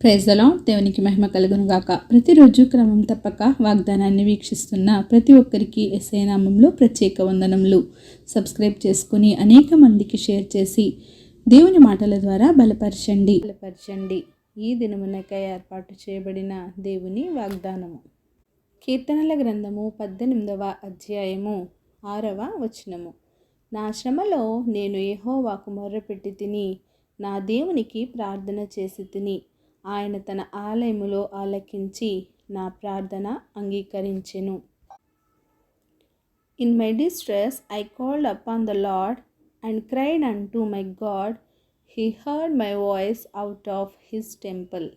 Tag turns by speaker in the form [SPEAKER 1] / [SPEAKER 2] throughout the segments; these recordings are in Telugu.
[SPEAKER 1] Praise the lord. దేవునికి మహిమ కలుగును గాక. ప్రతిరోజు క్రమం తప్పక వాగ్దానాన్ని వీక్షిస్తున్న ప్రతి ఒక్కరికి యేసయ్య నామములో ప్రత్యేక వందనములు. సబ్స్క్రైబ్ చేసుకుని అనేక మందికి షేర్ చేసి దేవుని మాటల ద్వారా బలపరచండి. ఈ దినమునకై ఏర్పాటు చేయబడిన దేవుని వాగ్దానము. కీర్తనల గ్రంథము 18వ అధ్యాయము 6వ వచనము. నా శ్రమలో నేను యెహోవాకు మొర్రపెట్టి తిని, నా దేవునికి ప్రార్థన చేసి తిని, ఆయన తన ఆలయములో ఆలకించి నా ప్రార్థన అంగీకరించెను. In my distress I called upon the Lord and cried unto my God. He heard my voice out of his temple.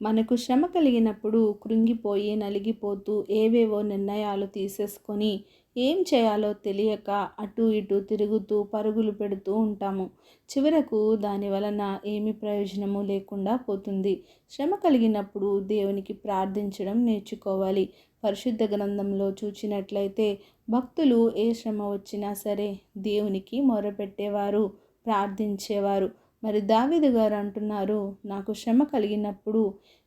[SPEAKER 1] మనకు శ్రమ కలిగినప్పుడు కృంగిపోయి నలిగిపోతూ ఏవేవో నిర్ణయాలు తీసేసుకొని ఏం చేయాలో తెలియక అటు ఇటు తిరుగుతూ పరుగులు పెడుతూ ఉంటాము. చివరకు దాని వలన ఏమి ప్రయోజనము లేకుండా పోతుంది. శ్రమ కలిగినప్పుడు దేవునికి ప్రార్థించడం నేర్చుకోవాలి. పరిశుద్ధ గ్రంథంలో చూచినట్లయితే భక్తులు ఏ శ్రమ వచ్చినా సరే దేవునికి మొరపెట్టేవారు, ప్రార్థించేవారు. మరి దావీదు గారు అంటున్నారు, నాకు శ్రమ కలిగినప్పుడు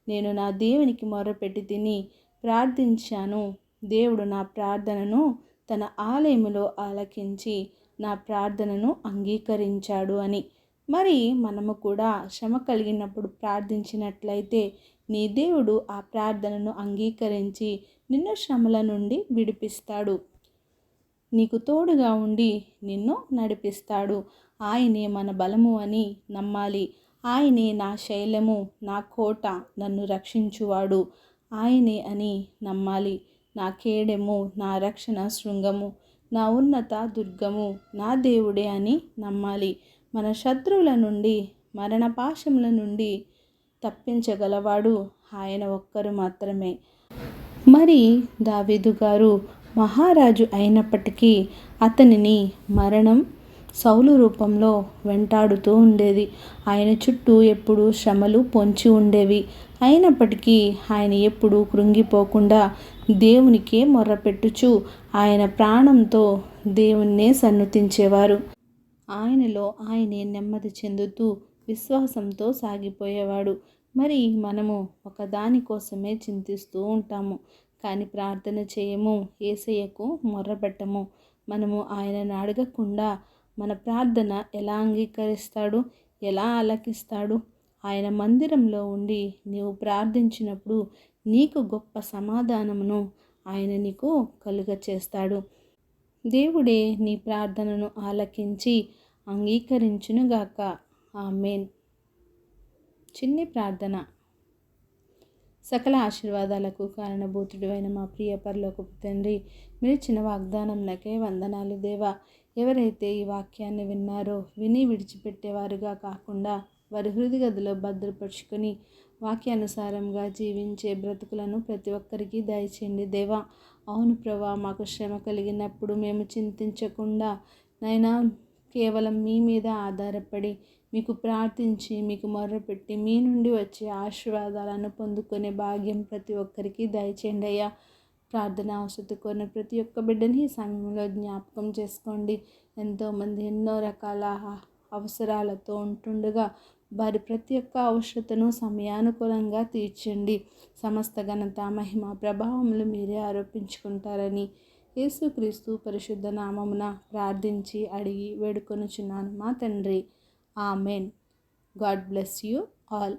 [SPEAKER 1] నేను నా దేవునికి మొర్రపెట్టి తిని ప్రార్థించాను. దేవుడు నా ప్రార్థనను తన ఆలయములో ఆలకించి నా ప్రార్థనను అంగీకరించాడు అని. మరి మనము కూడా శ్రమ కలిగినప్పుడు ప్రార్థించినట్లయితే నీ దేవుడు ఆ ప్రార్థనను అంగీకరించి నిన్ను శ్రమల నుండి విడిపిస్తాడు. నీకు తోడుగా ఉండి నిన్ను నడిపిస్తాడు. ఆయనే మన బలము అని నమ్మాలి. ఆయనే నా శైలము, నా కోట, నన్ను రక్షించువాడు ఆయనే అని నమ్మాలి. నా కేడెము, నా రక్షణ శృంగము, నా ఉన్నత దుర్గము నా దేవుడే అని నమ్మాలి. మన శత్రువుల నుండి, మరణ పాశముల నుండి తప్పించగలవాడు ఆయన ఒక్కరు మాత్రమే. మరి దావీదు గారు మహారాజు అయినప్పటికీ అతనిని మరణం సౌలు రూపంలో వెంటాడుతూ ఉండేది. ఆయన చుట్టూ ఎప్పుడూ శ్రమలు పొంచి ఉండేవి. అయినప్పటికీ ఆయన ఎప్పుడూ కృంగిపోకుండా దేవునికే మొర్రపెట్టుచు ఆయన ప్రాణంతో దేవుణ్ణే సన్నుతించేవారు. ఆయనలో ఆయనే నెమ్మది చెందుతూ విశ్వాసంతో సాగిపోయేవాడు. మరి మనము ఒకదాని కోసమే చింతిస్తూ ఉంటాము, కానీ ప్రార్థన చేయము, యేసయ్యకు మొర్రపెట్టము. మనము ఆయనను అడగకుండా మన ప్రార్థన ఎలా అంగీకరిస్తాడు, ఎలా ఆలకిస్తాడు? ఆయన మందిరంలో ఉండి నీవు ప్రార్థించినప్పుడు నీకు గొప్ప సమాధానమును ఆయన నీకు కలుగచేస్తాడు. దేవుడే నీ ప్రార్థనను ఆలకించి అంగీకరించునుగాక. ఆమేన్. చిన్ని ప్రార్థన. సకల ఆశీర్వాదాలకు కారణభూతుడు అయిన మా ప్రియ పరలోకపు తండ్రి, మీరు ఇచ్చిన వాగ్దానంలకే వందనాలు దేవా. ఎవరైతే ఈ వాక్యాన్ని విన్నారో విని విడిచిపెట్టేవారుగా కాకుండా వారి హృదయగదిలో భద్రపరుచుకొని వాక్యానుసారంగా జీవించే బ్రతుకులను ప్రతి ఒక్కరికి దయచేయండి దేవా. అవును ప్రభా, మాకు శ్రమ కలిగినప్పుడు మేము చింతించకుండా నైనా కేవలం మీ మీద ఆధారపడి మీకు ప్రార్థించి మీకు మొర్రపెట్టి మీ నుండి వచ్చే ఆశీర్వాదాలను పొందుకునే భాగ్యం ప్రతి ఒక్కరికి దయచేయండి అయ్యా. ప్రార్థన అవసరం కొన్న ప్రతి ఒక్క బిడ్డని ఈ సమయంలో జ్ఞాపకం చేసుకోండి. ఎంతోమంది ఎన్నో రకాల అవసరాలతో ఉంటుండగా వారి ప్రతి ఒక్క అవసరతను సమయానుకూలంగా తీర్చండి. సమస్త ఘనత, మహిమ, ప్రభావములు మీరే ఆరోపించుకుంటారని యేసుక్రీస్తు పరిశుద్ధ నామమున ప్రార్థించి అడిగి వేడుకొనుచున్నాను మా తండ్రి. Amen. God bless you all.